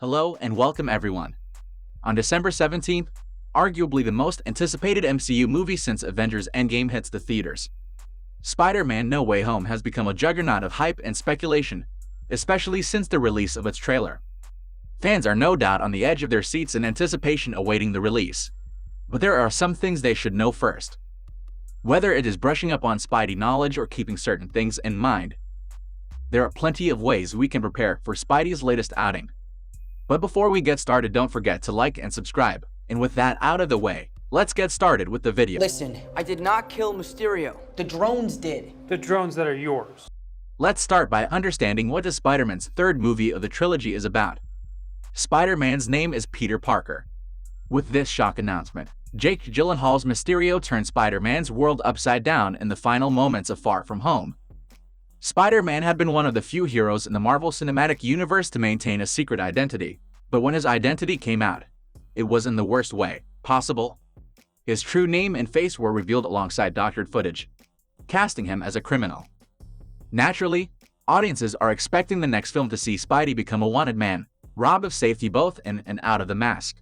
Hello and welcome everyone. On December 17th, arguably the most anticipated MCU movie since Avengers Endgame hits the theaters, Spider-Man No Way Home has become a juggernaut of hype and speculation, especially since the release of its trailer. Fans are no doubt on the edge of their seats in anticipation awaiting the release. But there are some things they should know first. Whether it is brushing up on Spidey knowledge or keeping certain things in mind, there are plenty of ways we can prepare for Spidey's latest outing. But before we get started, don't forget to like and subscribe. And with that out of the way, let's get started with the video. Listen, I did not kill Mysterio. The drones did. The drones that are yours. Let's start by understanding what the Spider-Man's third movie of the trilogy is about. Spider-Man's name is Peter Parker. With this shock announcement, Jake Gyllenhaal's Mysterio turned Spider-Man's world upside down in the final moments of Far From Home. Spider-Man had been one of the few heroes in the Marvel Cinematic Universe to maintain a secret identity, but when his identity came out, it was in the worst way possible. His true name and face were revealed alongside doctored footage, casting him as a criminal. Naturally, audiences are expecting the next film to see Spidey become a wanted man, robbed of safety both in and out of the mask.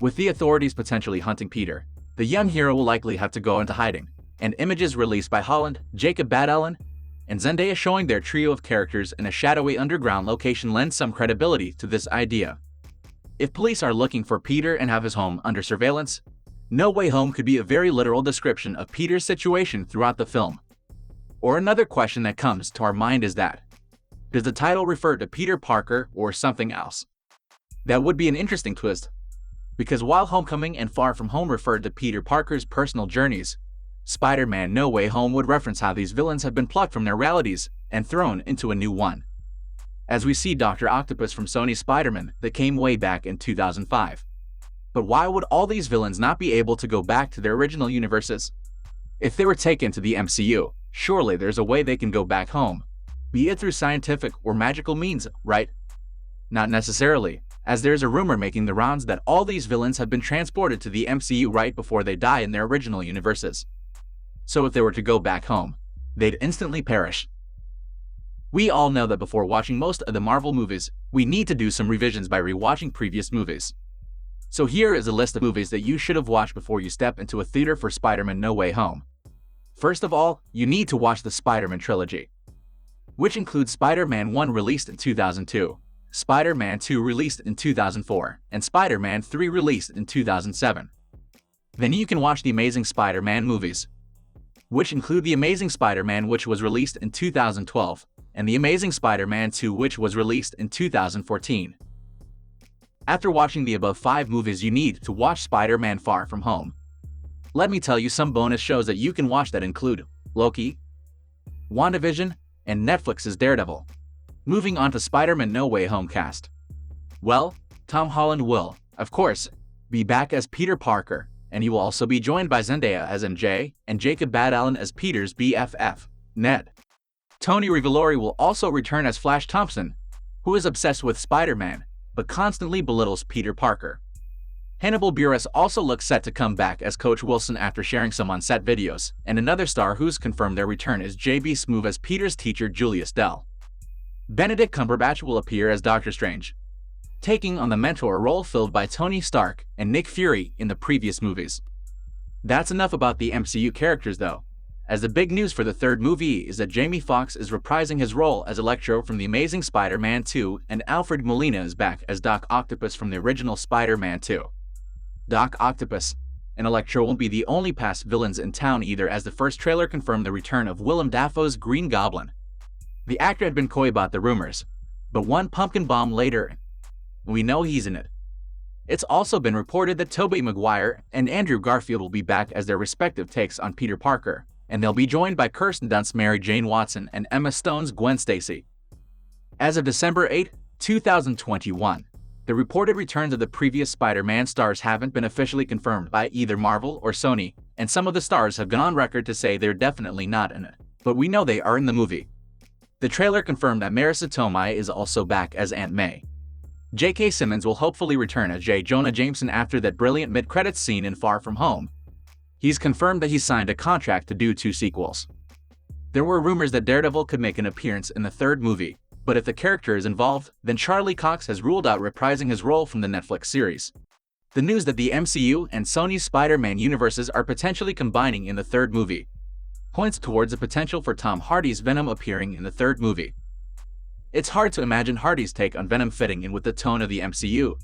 With the authorities potentially hunting Peter, the young hero will likely have to go into hiding, and images released by Holland, Jacob Batalon, and Zendaya showing their trio of characters in a shadowy underground location lend some credibility to this idea. If police are looking for Peter and have his home under surveillance, No Way Home could be a very literal description of Peter's situation throughout the film. Or another question that comes to our mind is that, does the title refer to Peter Parker or something else? That would be an interesting twist, because while Homecoming and Far From Home referred to Peter Parker's personal journeys, Spider-Man No Way Home would reference how these villains have been plucked from their realities and thrown into a new one. As we see Dr. Octopus from Sony's Spider-Man that came way back in 2005. But why would all these villains not be able to go back to their original universes? If they were taken to the MCU, surely there's a way they can go back home, be it through scientific or magical means, right? Not necessarily, as there's a rumor making the rounds that all these villains have been transported to the MCU right before they die in their original universes. So if they were to go back home, they'd instantly perish. We all know that before watching most of the Marvel movies, we need to do some revisions by rewatching previous movies. So here is a list of movies that you should have watched before you step into a theater for Spider-Man No Way Home. First of all, you need to watch the Spider-Man trilogy, which includes Spider-Man 1 released in 2002, Spider-Man 2 released in 2004, and Spider-Man 3 released in 2007. Then you can watch the Amazing Spider-Man movies, which include The Amazing Spider-Man, which was released in 2012, and The Amazing Spider-Man 2, which was released in 2014. After watching the above 5 movies, you need to watch Spider-Man Far From Home. Let me tell you some bonus shows that you can watch that include Loki, WandaVision, and Netflix's Daredevil. Moving on to Spider-Man No Way Home cast. Well, Tom Holland will, of course, be back as Peter Parker, and he will also be joined by Zendaya as MJ and Jacob Batalon as Peter's BFF, Ned. Tony Revolori will also return as Flash Thompson, who is obsessed with Spider-Man, but constantly belittles Peter Parker. Hannibal Buress also looks set to come back as Coach Wilson after sharing some on-set videos, and another star who's confirmed their return is JB Smoove as Peter's teacher Julius Dell. Benedict Cumberbatch will appear as Doctor Strange, taking on the mentor role filled by Tony Stark and Nick Fury in the previous movies. That's enough about the MCU characters though, as the big news for the third movie is that Jamie Foxx is reprising his role as Electro from The Amazing Spider-Man 2, and Alfred Molina is back as Doc Octopus from the original Spider-Man 2. Doc Octopus and Electro won't be the only past villains in town either, as the first trailer confirmed the return of Willem Dafoe's Green Goblin. The actor had been coy about the rumors, but one pumpkin bomb later, we know he's in it. It's also been reported that Tobey Maguire and Andrew Garfield will be back as their respective takes on Peter Parker, and they'll be joined by Kirsten Dunst's Mary Jane Watson and Emma Stone's Gwen Stacy. As of December 8, 2021, the reported returns of the previous Spider-Man stars haven't been officially confirmed by either Marvel or Sony, and some of the stars have gone on record to say they're definitely not in it, but we know they are in the movie. The trailer confirmed that Marissa Tomei is also back as Aunt May. J.K. Simmons will hopefully return as J. Jonah Jameson after that brilliant mid-credits scene in Far From Home. He's confirmed that he signed a contract to do 2 sequels. There were rumors that Daredevil could make an appearance in the third movie, But if the character is involved, then Charlie Cox has ruled out reprising his role from the Netflix series. The news that the MCU and Sony's Spider-Man universes are potentially combining in the third movie points towards the potential for Tom Hardy's Venom appearing in the third movie. It's hard to imagine Hardy's take on Venom fitting in with the tone of the MCU,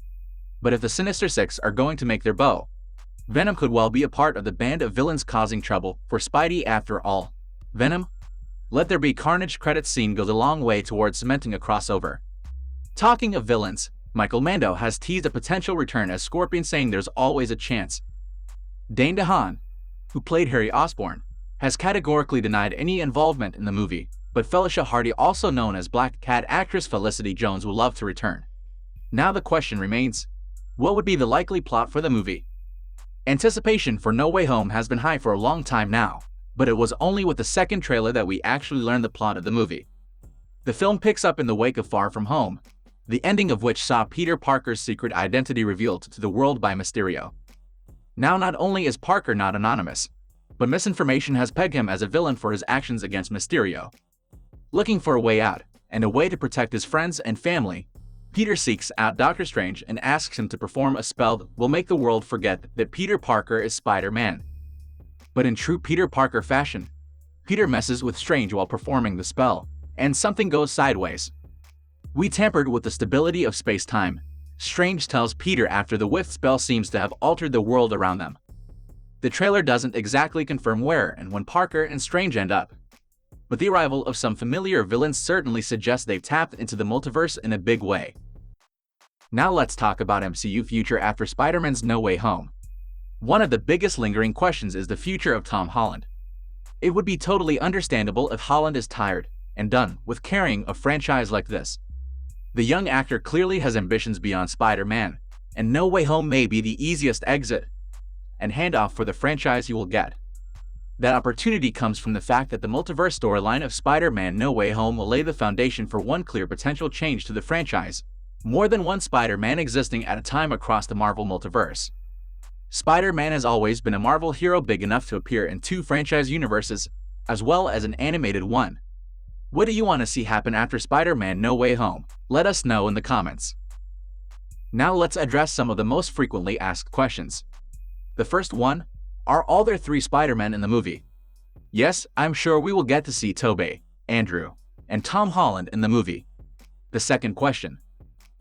but if the Sinister Six are going to make their bow, Venom could well be a part of the band of villains causing trouble for Spidey after all. Venom, Let There Be Carnage credits scene goes a long way towards cementing a crossover. Talking of villains, Michael Mando has teased a potential return as Scorpion, saying there's always a chance. Dane DeHaan, who played Harry Osborn, has categorically denied any involvement in the movie, but Felicia Hardy, also known as Black Cat actress Felicity Jones, will love to return. Now the question remains, what would be the likely plot for the movie? Anticipation for No Way Home has been high for a long time now, but it was only with the second trailer that we actually learned the plot of the movie. The film picks up in the wake of Far From Home, the ending of which saw Peter Parker's secret identity revealed to the world by Mysterio. Now not only is Parker not anonymous, but misinformation has pegged him as a villain for his actions against Mysterio. Looking for a way out, and a way to protect his friends and family, Peter seeks out Doctor Strange and asks him to perform a spell that will make the world forget that Peter Parker is Spider-Man. But in true Peter Parker fashion, Peter messes with Strange while performing the spell, and something goes sideways. "We tampered with the stability of space-time," Strange tells Peter after the Whiff spell seems to have altered the world around them. The trailer doesn't exactly confirm where and when Parker and Strange end up, but the arrival of some familiar villains certainly suggests they've tapped into the multiverse in a big way. Now let's talk about MCU future after Spider-Man's No Way Home. One of the biggest lingering questions is the future of Tom Holland. It would be totally understandable if Holland is tired and done with carrying a franchise like this. The young actor clearly has ambitions beyond Spider-Man, and No Way Home may be the easiest exit and handoff for the franchise he will get. That opportunity comes from the fact that the multiverse storyline of Spider-Man No Way Home will lay the foundation for one clear potential change to the franchise: more than one Spider-Man existing at a time across the Marvel multiverse. Spider-Man has always been a Marvel hero big enough to appear in two franchise universes, as well as an animated one. What do you want to see happen after Spider-Man No Way Home? Let us know in the comments. Now let's address some of the most frequently asked questions. The first one, are all there three Spider-Men in the movie? Yes, I'm sure we will get to see Tobey, Andrew, and Tom Holland in the movie. The second question,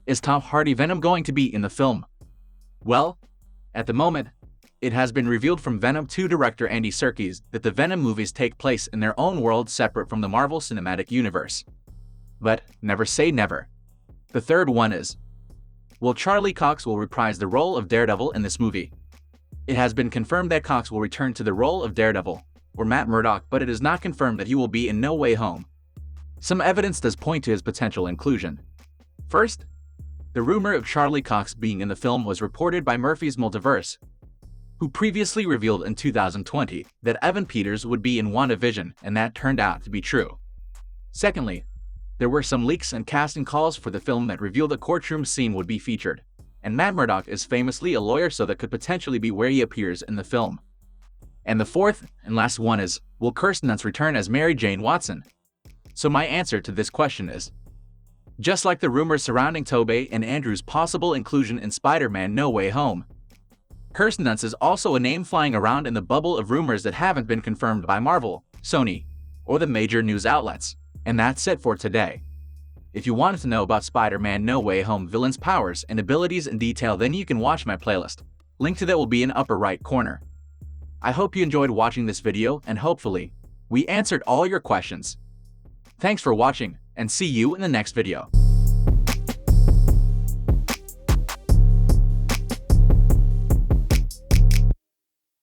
is Tom Hardy Venom going to be in the film? Well, at the moment, it has been revealed from Venom 2 director Andy Serkis that the Venom movies take place in their own world separate from the Marvel Cinematic Universe. But never say never. The third one is, will Charlie Cox will reprise the role of Daredevil in this movie? It has been confirmed that Cox will return to the role of Daredevil, or Matt Murdock, but it is not confirmed that he will be in No Way Home. Some evidence does point to his potential inclusion. First, the rumor of Charlie Cox being in the film was reported by Murphy's Multiverse, who previously revealed in 2020 that Evan Peters would be in WandaVision, and that turned out to be true. Secondly, there were some leaks and casting calls for the film that revealed a courtroom scene would be featured, and Matt Murdock is famously a lawyer, so that could potentially be where he appears in the film. And the fourth and last one is, will Kirsten Dunst return as Mary Jane Watson? So my answer to this question is, just like the rumors surrounding Tobey and Andrew's possible inclusion in Spider-Man No Way Home, Kirsten Dunst is also a name flying around in the bubble of rumors that haven't been confirmed by Marvel, Sony, or the major news outlets. And that's it for today. If you wanted to know about Spider-Man No Way Home villains' powers and abilities in detail, then you can watch my playlist. Link to that will be in the upper right corner. I hope you enjoyed watching this video, and hopefully, we answered all your questions. Thanks for watching, and see you in the next video.